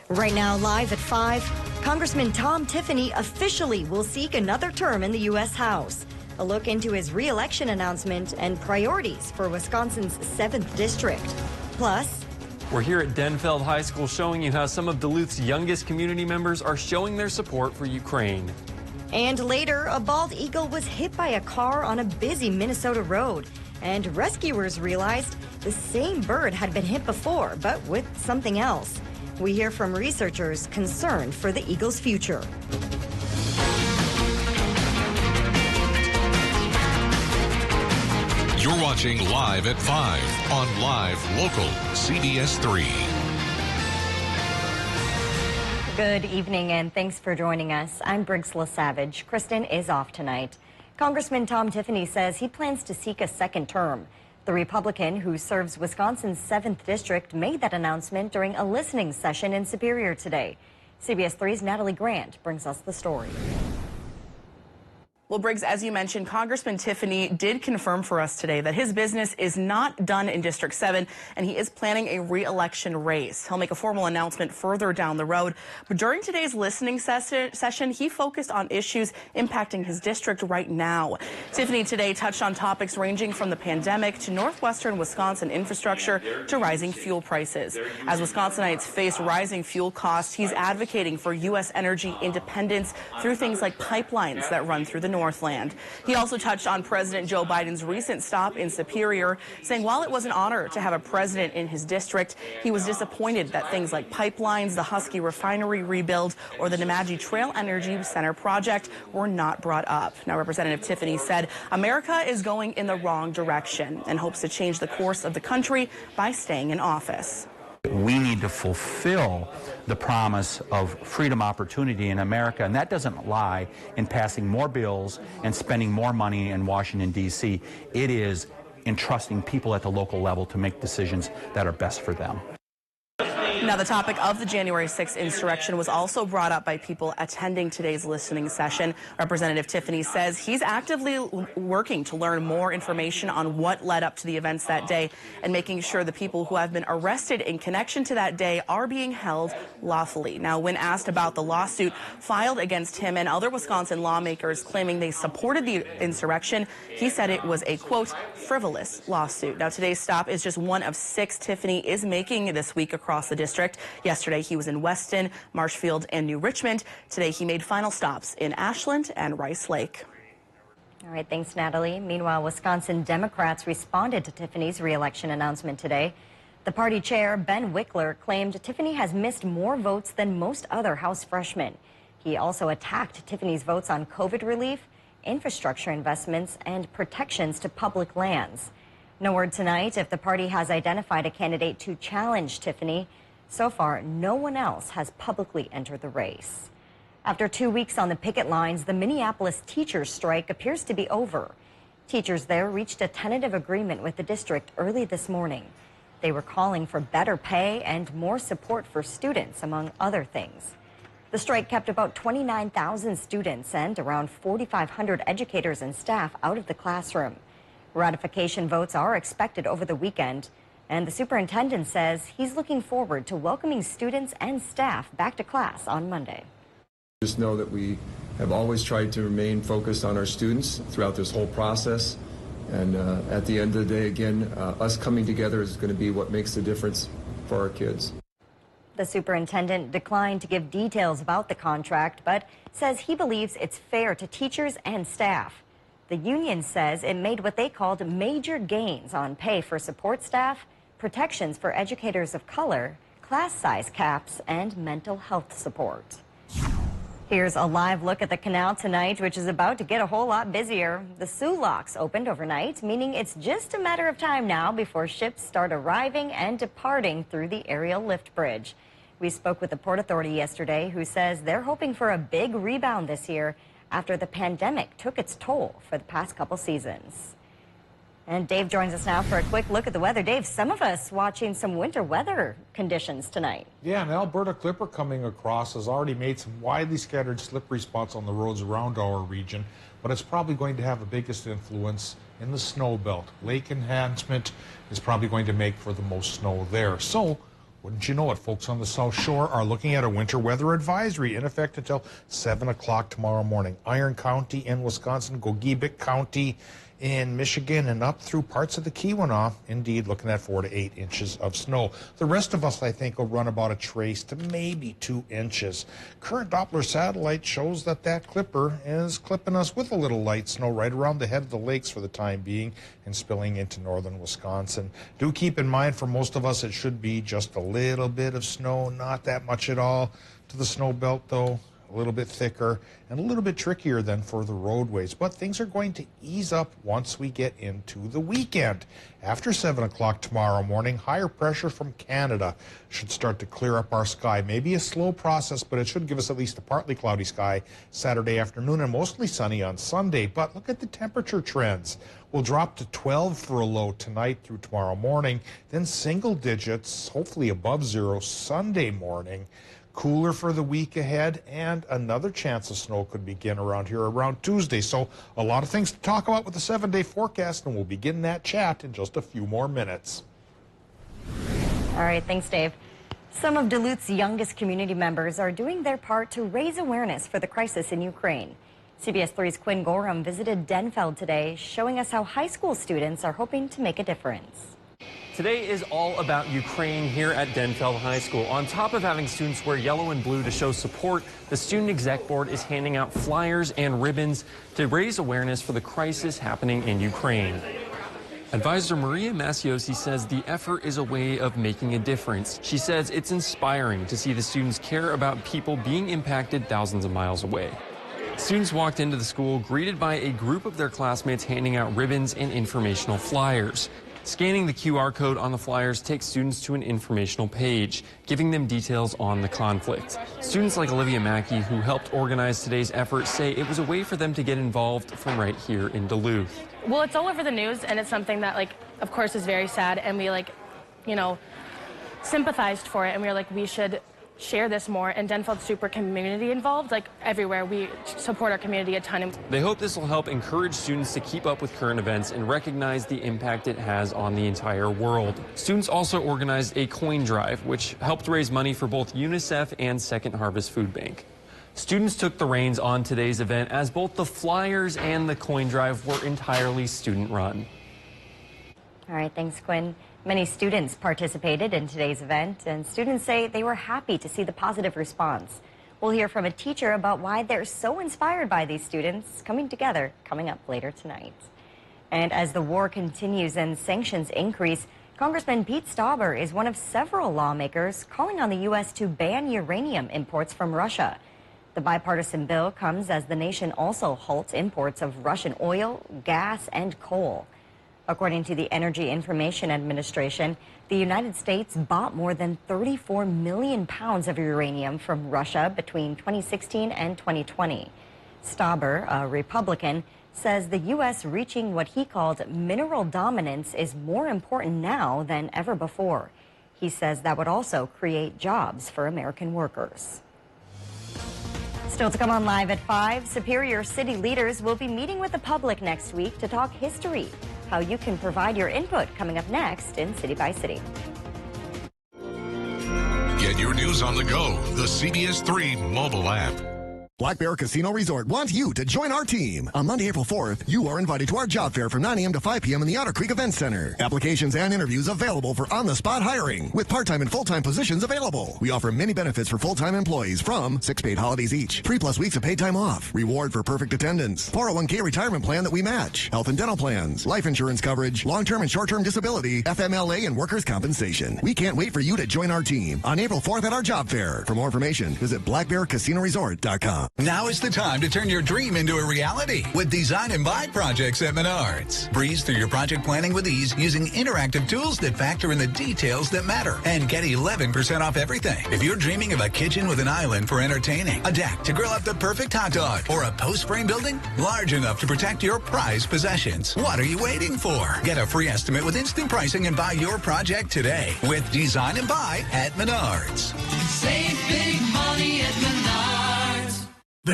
Right now, live at 5, Congressman Tom Tiffany officially will seek another term in the U.S. House. A look into his re-election announcement and priorities for Wisconsin's 7th District. Plus, we're here at Denfeld High School showing you how some of Duluth's youngest community members are showing their support for Ukraine. And later, a bald eagle was hit by a car on a busy Minnesota road. And rescuers realized the same bird had been hit before, but with something else. We hear from researchers concerned for the eagle's future. You're watching Live at 5 on Live Local CBS 3. Good evening and thanks for joining us. I'm Briggs LaSavage. Kristen is off tonight. Congressman Tom Tiffany says he plans to seek a second term. The Republican who serves Wisconsin's 7th District made that announcement during a listening session in Superior today. CBS 3's Natalie Grant brings us the story. Well, Briggs, as you mentioned, Congressman Tiffany did confirm for us today that his business is not done in District 7, and he is planning a re-election race. He'll make a formal announcement further down the road. But during today's listening session, he focused on issues impacting his district right now. Tiffany today touched on topics ranging from the pandemic to northwestern Wisconsin infrastructure to rising fuel prices. As Wisconsinites face rising fuel costs, he's advocating for U.S. energy independence through things like pipelines that run through the Northland. He also touched on President Joe Biden's recent stop in Superior, saying while it was an honor to have a president in his district, he was disappointed that things like pipelines, the Husky refinery rebuild, or the Nemadji Trail Energy Center project were not brought up. Now, Representative Tiffany said America is going in the wrong direction and hopes to change the course of the country by staying in office. We need to fulfill the promise of freedom, opportunity in America, and that doesn't lie in passing more bills and spending more money in Washington, D.C. It is entrusting people at the local level to make decisions that are best for them. Now, the topic of the January 6th insurrection was also brought up by people attending today's listening session. Representative Tiffany says he's actively working to learn more information on what led up to the events that day and making sure the people who have been arrested in connection to that day are being held lawfully. Now, when asked about the lawsuit filed against him and other Wisconsin lawmakers claiming they supported the insurrection, he said it was a, quote, frivolous lawsuit. Now, today's stop is just one of 6 Tiffany is making this week across the district. Yesterday, he was in Weston, Marshfield, and New Richmond. Today, he made final stops in Ashland and Rice Lake. All right, thanks, Natalie. Meanwhile, Wisconsin Democrats responded to Tiffany's re-election announcement today. The party chair, Ben Wickler, claimed Tiffany has missed more votes than most other House freshmen. He also attacked Tiffany's votes on COVID relief, infrastructure investments, and protections to public lands. No word tonight if the party has identified a candidate to challenge Tiffany. So far, no one else has publicly entered the race. After 2 weeks on the picket lines, the Minneapolis teachers' strike appears to be over. Teachers there reached a tentative agreement with the district early this morning. They were calling for better pay and more support for students, among other things. The strike kept about 29,000 students and around 4,500 educators and staff out of the classroom. Ratification votes are expected over the weekend. And the superintendent says he's looking forward to welcoming students and staff back to class on Monday. Just know that we have always tried to remain focused on our students throughout this whole process. And at the end of the day, again, us coming together is going to be what makes the difference for our kids. The superintendent declined to give details about the contract, but says he believes it's fair to teachers and staff. The union says it made what they called major gains on pay for support staff, protections for educators of color, class size caps, and mental health support. Here's a live look at the canal tonight, which is about to get a whole lot busier. The Soo locks opened overnight, meaning it's just a matter of time now before ships start arriving and departing through the aerial lift bridge. We spoke with the Port Authority yesterday, who says they're hoping for a big rebound this year after the pandemic took its toll for the past couple seasons. And Dave joins us now for a quick look at the weather. Dave, some of us watching some winter weather conditions tonight. Yeah, an Alberta Clipper coming across has already made some widely scattered slippery spots on the roads around our region, but it's probably going to have the biggest influence in the snow belt. Lake enhancement is probably going to make for the most snow there. So Wouldn't you know it, folks on the South Shore are looking at a winter weather advisory in effect until 7 o'clock tomorrow morning. Iron County in Wisconsin, Gogebic County in Michigan, and up through parts of the Keweenaw, indeed looking at 4 to 8 inches of snow. The rest of us, I think, will run about a trace to maybe 2 inches. Current Doppler satellite shows that clipper is clipping us with a little light snow right around the head of the lakes for the time being and spilling into northern Wisconsin. Do keep in mind, for most of us, it should be just a little bit of snow, not that much at all. To the snow belt, though, a little bit thicker and a little bit trickier than for the roadways. But things are going to ease up once we get into the weekend. After 7 o'clock tomorrow morning, higher pressure from Canada should start to clear up our sky. Maybe a slow process, but it should give us at least a partly cloudy sky Saturday afternoon and mostly sunny on Sunday. But look at the temperature trends. We'll drop to 12 for a low tonight through tomorrow morning, then single digits, hopefully above zero Sunday morning. Cooler for the week ahead, and another chance of snow could begin around here around Tuesday. So a lot of things to talk about with the 7-day forecast, and we'll begin that chat in just a few more minutes. All right, thanks, Dave. Some of Duluth's youngest community members are doing their part to raise awareness for the crisis in Ukraine. CBS 3's Quinn Gorham visited Denfeld today, showing us how high school students are hoping to make a difference. Today is all about Ukraine here at Denfeld High School. On top of having students wear yellow and blue to show support, the Student Exec Board is handing out flyers and ribbons to raise awareness for the crisis happening in Ukraine. Advisor Maria Masiosi says the effort is a way of making a difference. She says it's inspiring to see the students care about people being impacted thousands of miles away. Students walked into the school greeted by a group of their classmates handing out ribbons and informational flyers. Scanning the QR code on the flyers takes students to an informational page, giving them details on the conflict. Students like Olivia Mackey, who helped organize today's effort, say it was a way for them to get involved from right here in Duluth. Well, it's all over the news, and it's something that, of course, is very sad, and we, sympathized for it, and we were like, we should share this more, and Denfeld's super community involved. Everywhere, we support our community a ton. They hope this will help encourage students to keep up with current events and recognize the impact it has on the entire world. Students also organized a coin drive, which helped raise money for both UNICEF and Second Harvest Food Bank. Students took the reins on today's event, as both the flyers and the coin drive were entirely student-run. All right, thanks, Quinn. Many students participated in today's event, and students say they were happy to see the positive response. We'll hear from a teacher about why they're so inspired by these students coming together coming up later tonight. And as the war continues and sanctions increase, Congressman Pete Stauber is one of several lawmakers calling on the U.S. to ban uranium imports from Russia. The bipartisan bill comes as the nation also halts imports of Russian oil, gas, and coal. According to the Energy Information Administration, the United States bought more than 34 million pounds of uranium from Russia between 2016 and 2020. Stauber, a Republican, says the U.S. reaching what he called mineral dominance is more important now than ever before. He says that would also create jobs for American workers. Still to come on Live at 5, Superior City leaders will be meeting with the public next week to talk history. How you can provide your input coming up next in City by City. Get your news on the go. The CBS 3 mobile app. Black Bear Casino Resort wants you to join our team. On Monday, April 4th, you are invited to our job fair from 9 a.m. to 5 p.m. in the Otter Creek Event Center. Applications and interviews available for on-the-spot hiring, with part-time and full-time positions available. We offer many benefits for full-time employees, from 6 paid holidays each, 3+ weeks of paid time off, reward for perfect attendance, 401k retirement plan that we match, health and dental plans, life insurance coverage, long-term and short-term disability, FMLA, and workers' compensation. We can't wait for you to join our team on April 4th at our job fair. For more information, visit blackbearcasinoresort.com. Now is the time to turn your dream into a reality with design and buy projects at Menards. Breeze through your project planning with ease using interactive tools that factor in the details that matter, and get 11% off everything. If you're dreaming of a kitchen with an island for entertaining, a deck to grill up the perfect hot dog, or a post-frame building large enough to protect your prized possessions, what are you waiting for? Get a free estimate with instant pricing and buy your project today with Design and Buy at Menards. Save big money at Menards.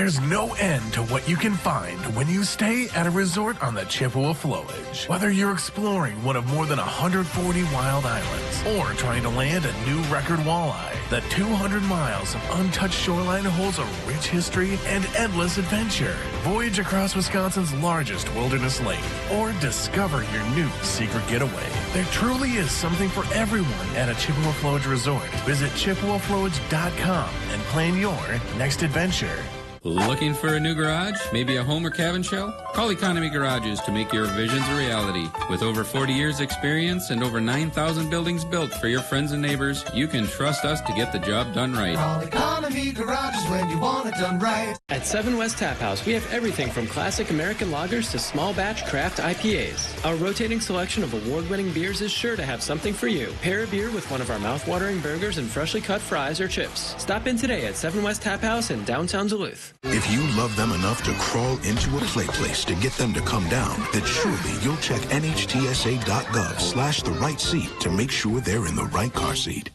There's no end to what you can find when you stay at a resort on the Chippewa Flowage. Whether you're exploring one of more than 140 wild islands or trying to land a new record walleye, the 200 miles of untouched shoreline holds a rich history and endless adventure. Voyage across Wisconsin's largest wilderness lake or discover your new secret getaway. There truly is something for everyone at a Chippewa Flowage resort. Visit ChippewaFlowage.com and plan your next adventure. Looking for a new garage? Maybe a home or cabin shell? Call Economy Garages to make your visions a reality. With over 40 years experience and over 9,000 buildings built for your friends and neighbors, you can trust us to get the job done right. Call Economy Garages when you want it done right. At 7 West Tap House, we have everything from classic American lagers to small batch craft IPAs. Our rotating selection of award-winning beers is sure to have something for you. Pair a beer with one of our mouth-watering burgers and freshly cut fries or chips. Stop in today at 7 West Tap House in downtown Duluth. If you love them enough to crawl into a play place to get them to come down, then surely you'll check NHTSA.gov/the right seat to make sure they're in the right car seat.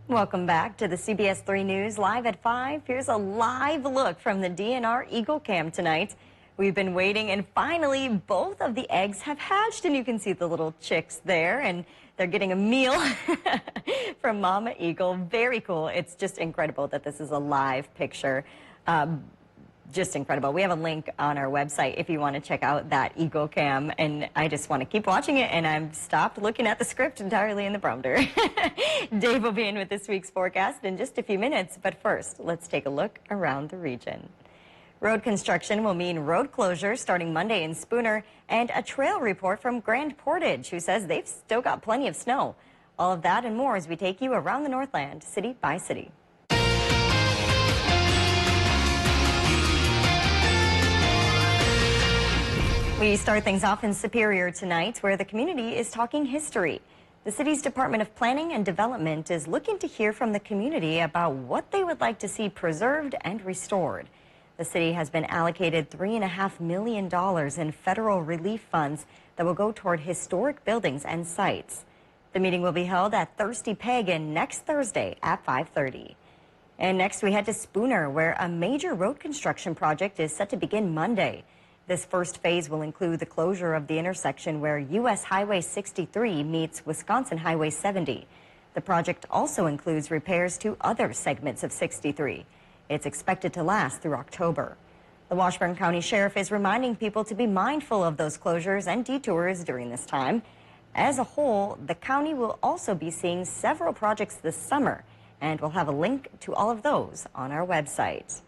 Welcome back to the CBS 3 News Live at 5. Here's a live look from the DNR Eagle Cam tonight. We've been waiting, and finally both of the eggs have hatched, and you can see the little chicks there, and they're getting a meal from Mama Eagle. Very cool. It's just incredible that this is a live picture. Just incredible. We have a link on our website if you want to check out that Eagle Cam, and I just want to keep watching it, and I've stopped looking at the script entirely in the prompter. Dave will be in with this week's forecast in just a few minutes, but first, let's take a look around the region. Road construction will mean road closures starting Monday in Spooner, and a trail report from Grand Portage, who says they've still got plenty of snow. All of that and more as we take you around the Northland, city by city. We start things off in Superior tonight, where the community is talking history. The city's Department of Planning and Development is looking to hear from the community about what they would like to see preserved and restored. The city has been allocated $3.5 million in federal relief funds that will go toward historic buildings and sites. The meeting will be held at Thirsty Pagan next Thursday at 5:30. And next we head to Spooner, where a major road construction project is set to begin Monday. This first phase will include the closure of the intersection where U.S. Highway 63 meets Wisconsin Highway 70. The project also includes repairs to other segments of 63. It's expected to last through October. The Washburn County Sheriff is reminding people to be mindful of those closures and detours during this time. As a whole, the county will also be seeing several projects this summer, and we'll have a link to all of those on our website.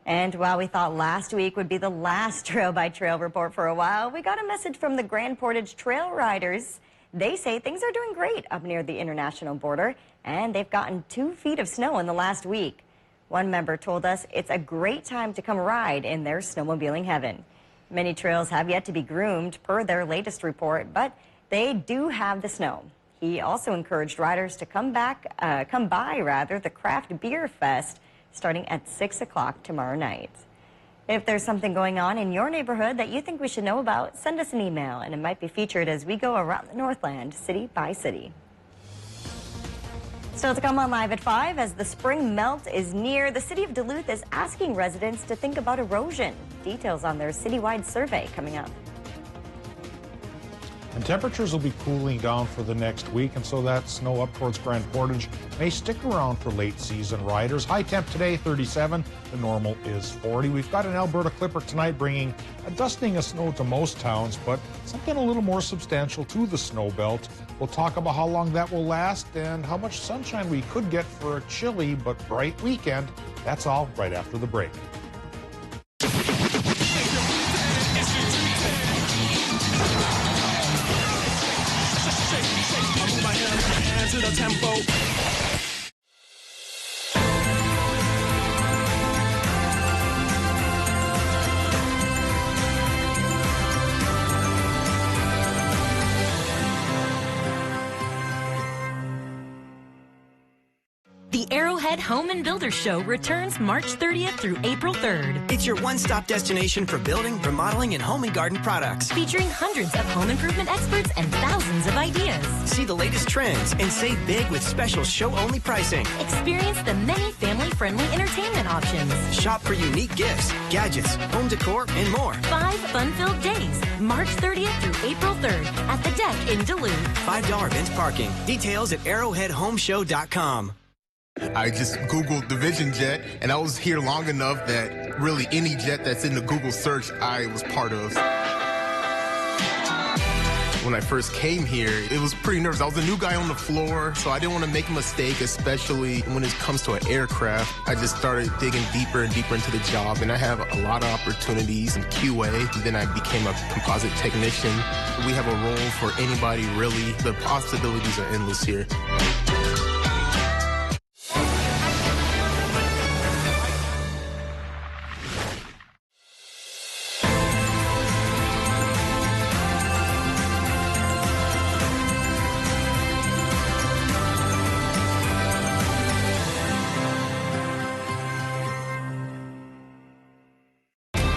And while we thought last week would be the last Trail by Trail report for a while, we got a message from the Grand Portage Trail Riders. They say things are doing great up near the international border, and they've gotten 2 feet of snow in the last week. One member told us it's a great time to come ride in their snowmobiling heaven. Many trails have yet to be groomed per their latest report, but they do have the snow. He also encouraged riders to come by the Craft Beer Fest starting at 6 o'clock tomorrow night. If there's something going on in your neighborhood that you think we should know about, send us an email, and it might be featured as we go around the Northland, city by city. Still to come on Live at 5, as the spring melt is near, the city of Duluth is asking residents to think about erosion. Details on their citywide survey coming up. And temperatures will be cooling down for the next week, and so that snow up towards Grand Portage may stick around for late season riders. High temp today, 37. The normal is 40. We've got an Alberta Clipper tonight bringing a dusting of snow to most towns, but something a little more substantial to the snow belt. We'll talk about how long that will last and how much sunshine we could get for a chilly but bright weekend. That's all right after the break. To the tempo. The Arrowhead Home and Builder Show returns March 30th through April 3rd. It's your one-stop destination for building, remodeling, and home and garden products. Featuring hundreds of home improvement experts and thousands of ideas. See the latest trends and save big with special show-only pricing. Experience the many family family-friendly entertainment options. Shop for unique gifts, gadgets, home decor, and more. 5 fun-filled days, March 30th through April 3rd at the Deck in Duluth. $5 events parking. Details at arrowheadhomeshow.com. I just Googled the Vision Jet, and I was here long enough that really any jet that's in the Google search, I was part of. When I first came here, it was pretty nervous. I was a new guy on the floor, so I didn't want to make a mistake, especially when it comes to an aircraft. I just started digging deeper and deeper into the job, and I have a lot of opportunities in QA. Then I became a composite technician. We have a role for anybody, really. The possibilities are endless here.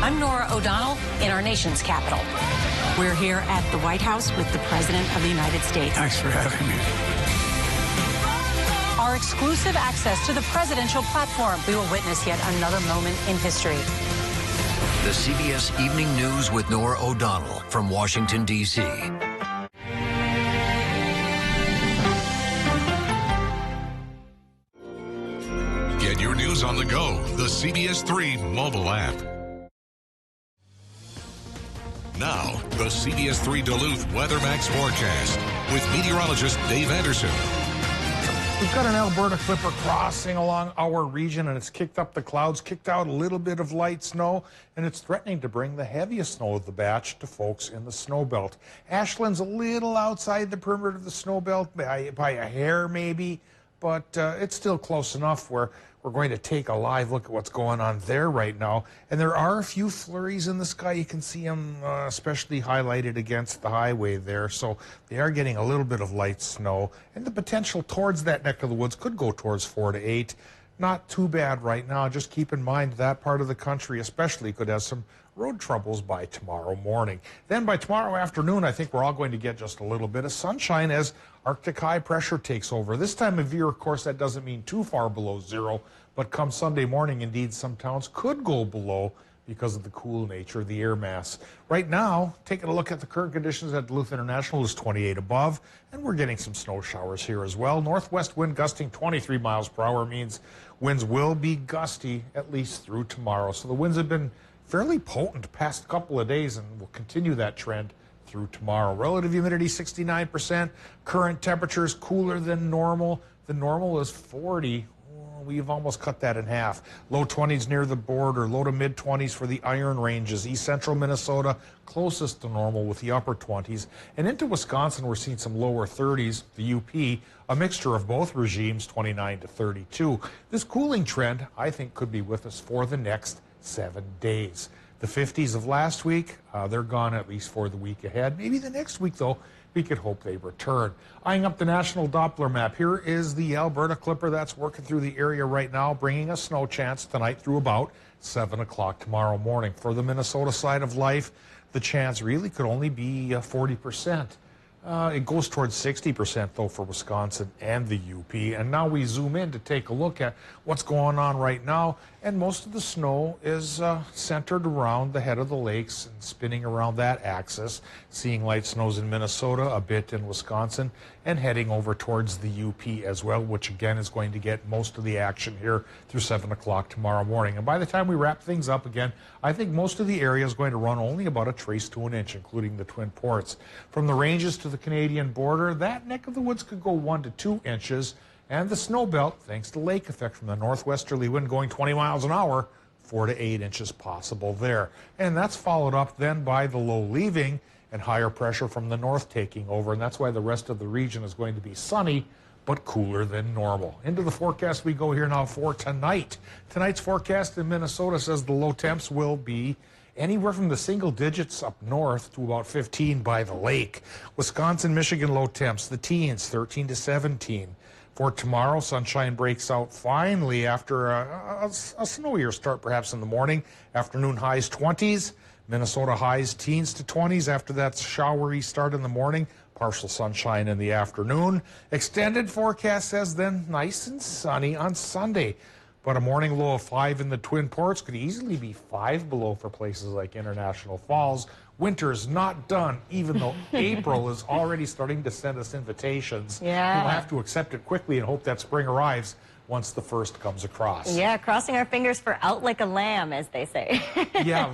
I'm Nora O'Donnell in our nation's capital. We're here at the White House with the President of the United States. Thanks for having me. Our exclusive access to the presidential platform. We will witness yet another moment in history. The CBS Evening News with Nora O'Donnell from Washington, D.C. Get your news on the go. The CBS 3 mobile app. Now, the CBS 3 Duluth Weather Max forecast with meteorologist Dave Anderson. We've got an Alberta clipper crossing along our region, and it's kicked up the clouds, kicked out a little bit of light snow, and it's threatening to bring the heaviest snow of the batch to folks in the snow belt. Ashland's a little outside the perimeter of the snow belt by a hair maybe, but it's still close enough where we're going to take a live look at what's going on there right now. And there are a few flurries in the sky. You can see them especially highlighted against the highway there. So they are getting a little bit of light snow. And the potential towards that neck of the woods could go towards 4 to 8. Not too bad right now. Just keep in mind that part of the country especially could have some road troubles by tomorrow morning. Then by tomorrow afternoon, I think we're all going to get just a little bit of sunshine as Arctic high pressure takes over. This time of year, of course, that doesn't mean too far below zero, but come Sunday morning, indeed, some towns could go below because of the cool nature of the air mass. Right now, taking a look at the current conditions at Duluth International is 28 above, and we're getting some snow showers here as well. Northwest wind gusting 23 miles per hour means winds will be gusty at least through tomorrow. So the winds have been fairly potent past couple of days and will continue that trend through tomorrow. Relative humidity 69%. Current temperatures cooler than normal. The normal is 40. We've almost cut that in half. Low 20s near the border, low to mid 20s for the Iron Ranges. East central Minnesota closest to normal with the upper 20s. And into Wisconsin, we're seeing some lower 30s. The UP, a mixture of both regimes, 29 to 32. This cooling trend, I think, could be with us for the next 7 days. The 50s of last week, they're gone at least for the week ahead. Maybe the next week, though, we could hope they return. Eyeing up the national Doppler map, here is the Alberta clipper that's working through the area right now, bringing a snow chance tonight through about 7 o'clock tomorrow morning. For the Minnesota side of life, the chance really could only be 40%. It goes towards 60%, though, for Wisconsin and the UP. And now we zoom in to take a look at what's going on right now. And most of the snow is centered around the head of the lakes and spinning around that axis. Seeing light snows in Minnesota, a bit in Wisconsin, and heading over towards the UP as well, which again is going to get most of the action here through 7 o'clock tomorrow morning. And by the time we wrap things up again, I think most of the area is going to run only about a trace to an inch, including the Twin Ports. From the ranges to the Canadian border, that neck of the woods could go 1 to 2 inches. And the snow belt, thanks to lake effect from the northwesterly wind going 20 miles an hour, 4 to 8 inches possible there. And that's followed up then by the low leaving and higher pressure from the north taking over. And that's why the rest of the region is going to be sunny, but cooler than normal. Into the forecast we go here now for tonight. Tonight's forecast in Minnesota says the low temps will be anywhere from the single digits up north to about 15 by the lake. Wisconsin, Michigan low temps, the teens, 13 to 17. For tomorrow, sunshine breaks out finally after a snowier start perhaps in the morning. Afternoon highs 20s. Minnesota highs teens to 20s after that showery start in the morning. Partial sunshine in the afternoon. Extended forecast says then nice and sunny on Sunday. But a morning low of 5 in the Twin Ports could easily be 5 below for places like International Falls. Winter's not done, even though April is already starting to send us invitations. Yeah. We'll have to accept it quickly and hope that spring arrives once the first comes across. Yeah, crossing our fingers for out like a lamb, as they say. Yeah,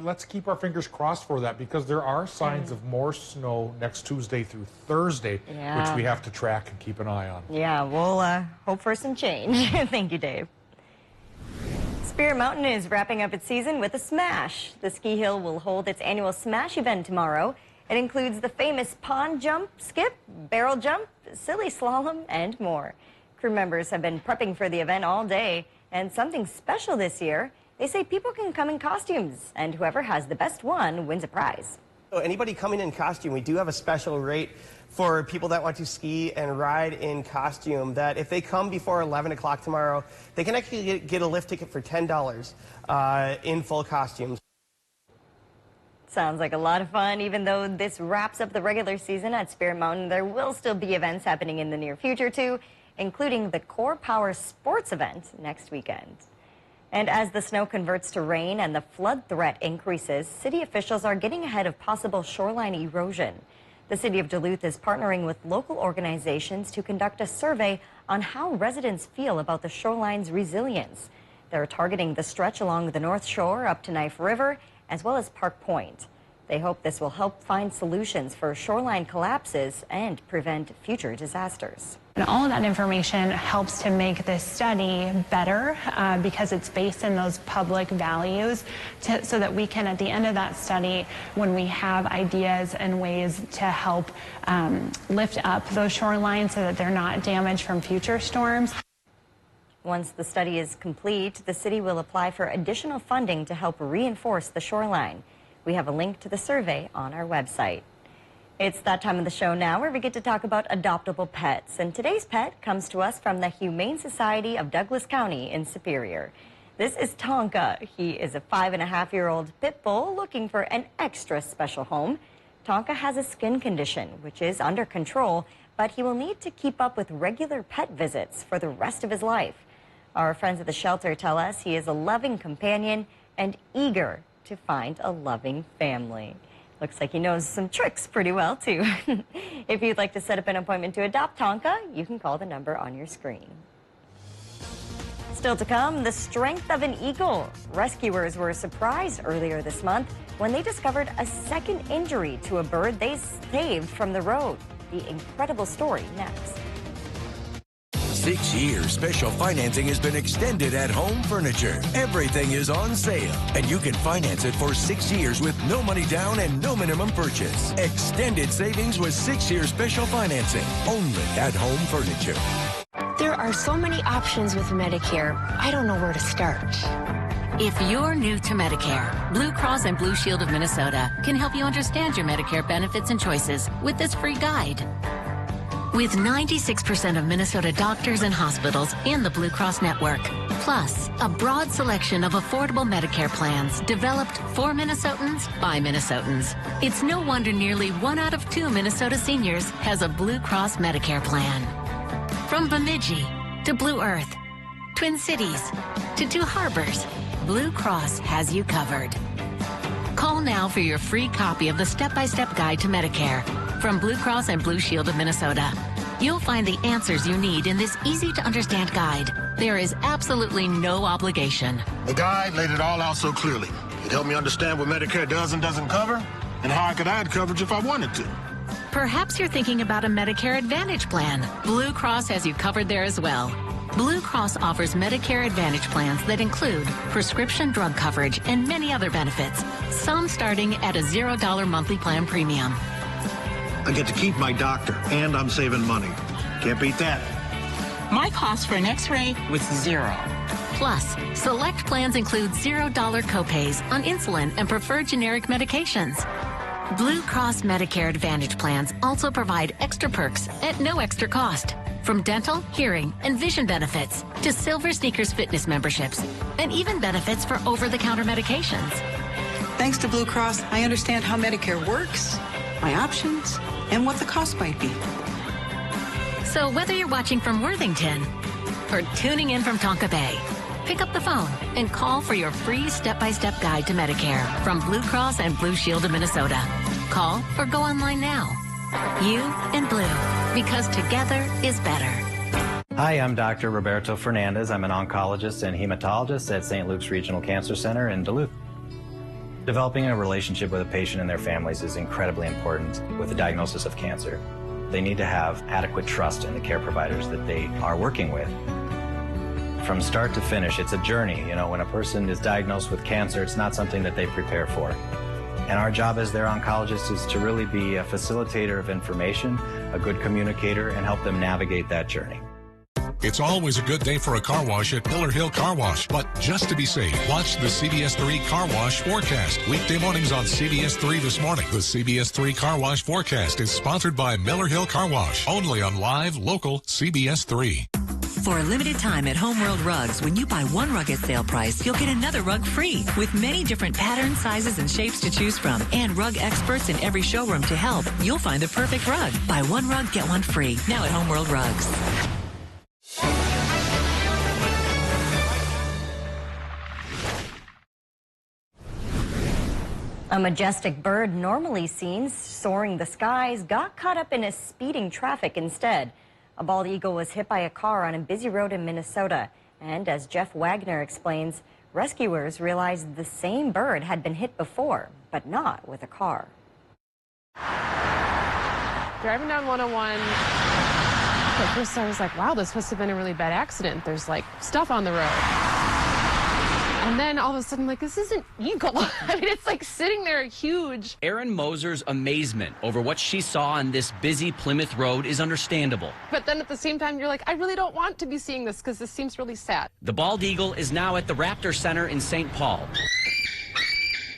let's keep our fingers crossed for that, because there are signs of more snow next Tuesday through Thursday, which we have to track and keep an eye on. Yeah, we'll hope for some change. Thank you, Dave. Spirit Mountain is wrapping up its season with a smash. The ski hill will hold its annual smash event tomorrow. It includes the famous pond jump, skip, barrel jump, silly slalom, and more. Crew members have been prepping for the event all day, and something special this year, they say people can come in costumes, and whoever has the best one wins a prize. So anybody coming in costume, we do have a special rate for people that want to ski and ride in costume, that if they come before 11 o'clock tomorrow, they can actually get a lift ticket for $10 in full costumes. Sounds like a lot of fun. Even though this wraps up the regular season at Spirit Mountain, there will still be events happening in the near future too, including the Core Power Sports event next weekend. And as the snow converts to rain and the flood threat increases, city officials are getting ahead of possible shoreline erosion. The city of Duluth is partnering with local organizations to conduct a survey on how residents feel about the shoreline's resilience. They're targeting the stretch along the North Shore up to Knife River, as well as Park Point. They hope this will help find solutions for shoreline collapses and prevent future disasters. And all of that information helps to make this study better because it's based in those public values so that we can, at the end of that study, when we have ideas and ways to help lift up those shorelines so that they're not damaged from future storms. Once the study is complete, the city will apply for additional funding to help reinforce the shoreline. We have a link to the survey on our website. It's that time of the show now where we get to talk about adoptable pets. And today's pet comes to us from the Humane Society of Douglas County in Superior. This is Tonka. He is a 5.5-year-old pit bull looking for an extra special home. Tonka has a skin condition, which is under control, but he will need to keep up with regular pet visits for the rest of his life. Our friends at the shelter tell us he is a loving companion and eager to find a loving family. Looks like he knows some tricks pretty well, too. If you'd like to set up an appointment to adopt Tonka, you can call the number on your screen. Still to come, the strength of an eagle. Rescuers were surprised earlier this month when they discovered a second injury to a bird they saved from the road. The incredible story next. 6 years special financing has been extended at Home Furniture. Everything is on sale, and you can finance it for 6 years with no money down and no minimum purchase. Extended savings with 6 years special financing, only at Home Furniture. There are so many options with Medicare. I don't know where to start. If you're new to Medicare, Blue Cross and Blue Shield of Minnesota can help you understand your Medicare benefits and choices with this free guide. With 96% of Minnesota doctors and hospitals in the Blue Cross network, plus a broad selection of affordable Medicare plans developed for Minnesotans by Minnesotans, it's no wonder nearly 1 out of 2 Minnesota seniors has a Blue Cross Medicare plan. From Bemidji to Blue Earth, Twin Cities to Two Harbors, Blue Cross has you covered. Call now for your free copy of the step-by-step guide to Medicare from Blue Cross and Blue Shield of Minnesota. You'll find the answers you need in this easy-to-understand guide. There is absolutely no obligation. The guide laid it all out so clearly. It helped me understand what Medicare does and doesn't cover, and how I could add coverage if I wanted to. Perhaps you're thinking about a Medicare Advantage plan. Blue Cross has you covered there as well. Blue Cross offers Medicare Advantage plans that include prescription drug coverage and many other benefits, some starting at a $0 monthly plan premium. I get to keep my doctor, and I'm saving money. Can't beat that. My cost for an X-ray was $0. Plus, select plans include $0 copays on insulin and preferred generic medications. Blue Cross Medicare Advantage plans also provide extra perks at no extra cost. From dental, hearing, and vision benefits to Silver Sneakers fitness memberships, and even benefits for over-the-counter medications. Thanks to Blue Cross, I understand how Medicare works, my options, and what the cost might be. So whether you're watching from Worthington or tuning in from Tonka Bay. Pick up the phone and call for your free step-by-step guide to Medicare from Blue Cross and Blue Shield of Minnesota. Call or go online now. You and Blue, because together is better. Hi, I'm Dr. Roberto Fernandez. I'm an oncologist and hematologist at St. Luke's Regional Cancer Center in Duluth. Developing a relationship with a patient and their families is incredibly important with the diagnosis of cancer. They need to have adequate trust in the care providers that they are working with. From start to finish, it's a journey. You know, when a person is diagnosed with cancer, it's not something that they prepare for. And our job as their oncologist is to really be a facilitator of information, a good communicator, and help them navigate that journey. It's always a good day for a car wash at Miller Hill Car Wash. But just to be safe, watch the CBS 3 Car Wash Forecast. Weekday mornings on CBS 3 this morning. The CBS 3 Car Wash Forecast is sponsored by Miller Hill Car Wash. Only on live, local CBS 3. For a limited time at Homeworld Rugs, when you buy one rug at sale price, you'll get another rug free with many different patterns, sizes, and shapes to choose from. And rug experts in every showroom to help. You'll find the perfect rug. Buy one rug, get one free. Now at Homeworld Rugs. A majestic bird normally seen soaring the skies got caught up in a speeding traffic instead. A bald eagle was hit by a car on a busy road in Minnesota. And as Jeff Wagner explains, rescuers realized the same bird had been hit before, but not with a car. Driving down 101, at first I was like, wow, this must have been a really bad accident. There's like stuff on the road. And then all of a sudden, like, this isn't eagle. I mean, it's like sitting there huge. Erin Moser's amazement over what she saw on this busy Plymouth road is understandable. But then at the same time, you're like, I really don't want to be seeing this because this seems really sad. The bald eagle is now at the Raptor Center in St. Paul.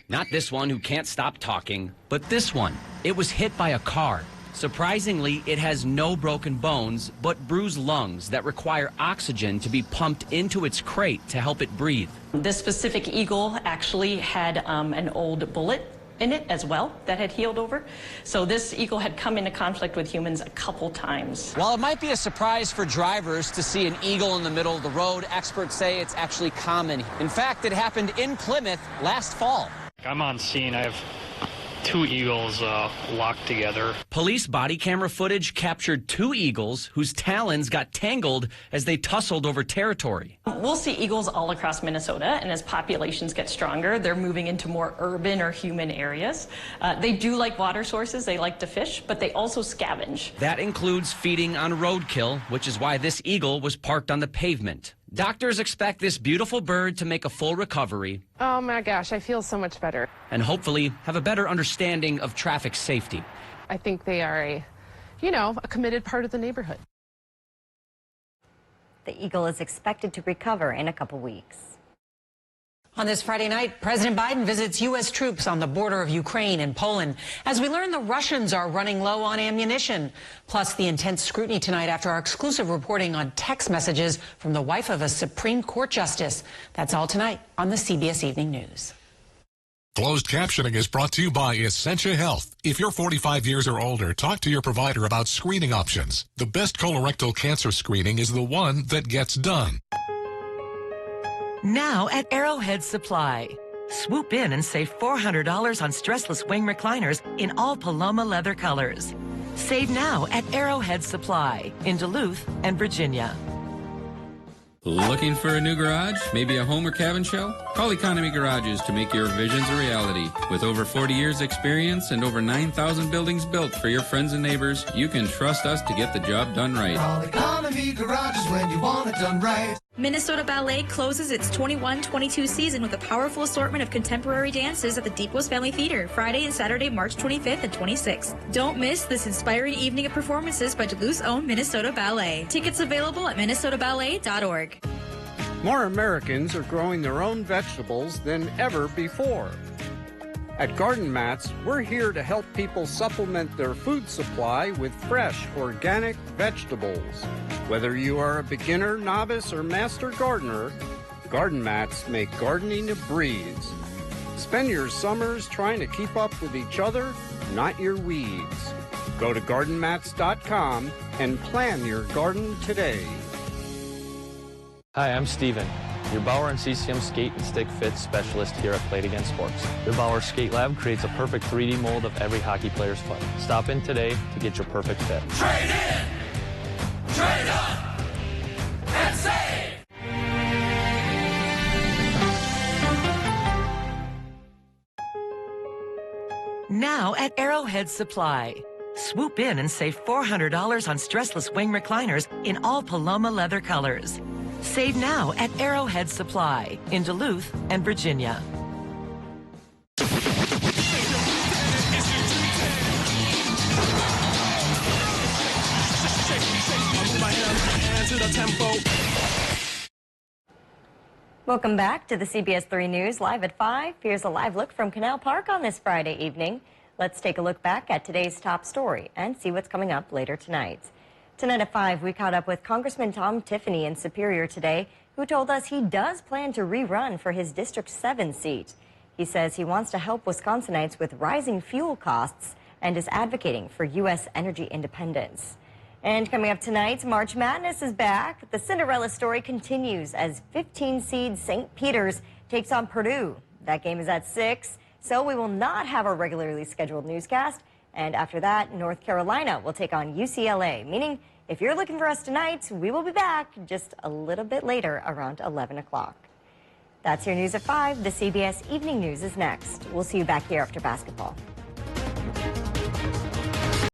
Not this one who can't stop talking, but this one. It was hit by a car. Surprisingly, it has no broken bones, but bruised lungs that require oxygen to be pumped into its crate to help it breathe. This specific eagle actually had an old bullet in it as well that had healed over. So this eagle had come into conflict with humans a couple times. While it might be a surprise for drivers to see an eagle in the middle of the road, experts say it's actually common. In fact, it happened in Plymouth last fall. I'm on scene. I have 2 eagles locked together. Police body camera footage captured 2 eagles whose talons got tangled as they tussled over territory. We'll see eagles all across Minnesota, and as populations get stronger, they're moving into more urban or human areas. They do like water sources, they like to fish, but they also scavenge. That includes feeding on roadkill, which is why this eagle was parked on the pavement. Doctors expect this beautiful bird to make a full recovery. Oh my gosh, I feel so much better. And hopefully have a better understanding of traffic safety. I think they are a committed part of the neighborhood. The eagle is expected to recover in a couple weeks. On this Friday night, President Biden visits U.S. troops on the border of Ukraine and Poland. As we learn, the Russians are running low on ammunition. Plus, the intense scrutiny tonight after our exclusive reporting on text messages from the wife of a Supreme Court justice. That's all tonight on the CBS Evening News. Closed captioning is brought to you by Essentia Health. If you're 45 years or older, talk to your provider about screening options. The best colorectal cancer screening is the one that gets done. Now at Arrowhead Supply. Swoop in and save $400 on stressless wing recliners in all Paloma leather colors. Save now at Arrowhead Supply in Duluth and Virginia. Looking for a new garage? Maybe a home or cabin shell? Call Economy Garages to make your visions a reality. With over 40 years experience and over 9,000 buildings built for your friends and neighbors, you can trust us to get the job done right. Call Economy Garages when you want it done right. Minnesota Ballet closes its 21-22 season with a powerful assortment of contemporary dances at the Deep West Family Theater, Friday and Saturday, March 25th and 26th. Don't miss this inspiring evening of performances by Duluth's own Minnesota Ballet. Tickets available at minnesotaballet.org. More Americans are growing their own vegetables than ever before. At Garden Mats, we're here to help people supplement their food supply with fresh, organic vegetables. Whether you are a beginner, novice, or master gardener, Garden Mats make gardening a breeze. Spend your summers trying to keep up with each other, not your weeds. Go to gardenmats.com and plan your garden today. Hi, I'm Steven, your Bauer and CCM skate and stick fit specialist here at Play It Again Sports. The Bauer Skate Lab creates a perfect 3D mold of every hockey player's foot. Stop in today to get your perfect fit. Trade in! Trade up! And save! Now at Arrowhead Supply. Swoop in and save $400 on stressless wing recliners in all Paloma leather colors. Save now at Arrowhead Supply in Duluth and Virginia. Welcome back to the CBS 3 News Live at 5. Here's a live look from Canal Park on this Friday evening. Let's take a look back at today's top story and see what's coming up later tonight. Tonight at 5, we caught up with Congressman Tom Tiffany in Superior today, who told us he does plan to rerun for his District 7 seat. He says he wants to help Wisconsinites with rising fuel costs and is advocating for U.S. energy independence. And coming up tonight, March Madness is back. The Cinderella story continues as 15-seed St. Peter's takes on Purdue. That game is at 6, so we will not have our regularly scheduled newscast. And after that, North Carolina will take on UCLA, meaning if you're looking for us tonight, we will be back just a little bit later around 11 o'clock. That's your news at 5. The CBS Evening News is next. We'll see you back here after basketball.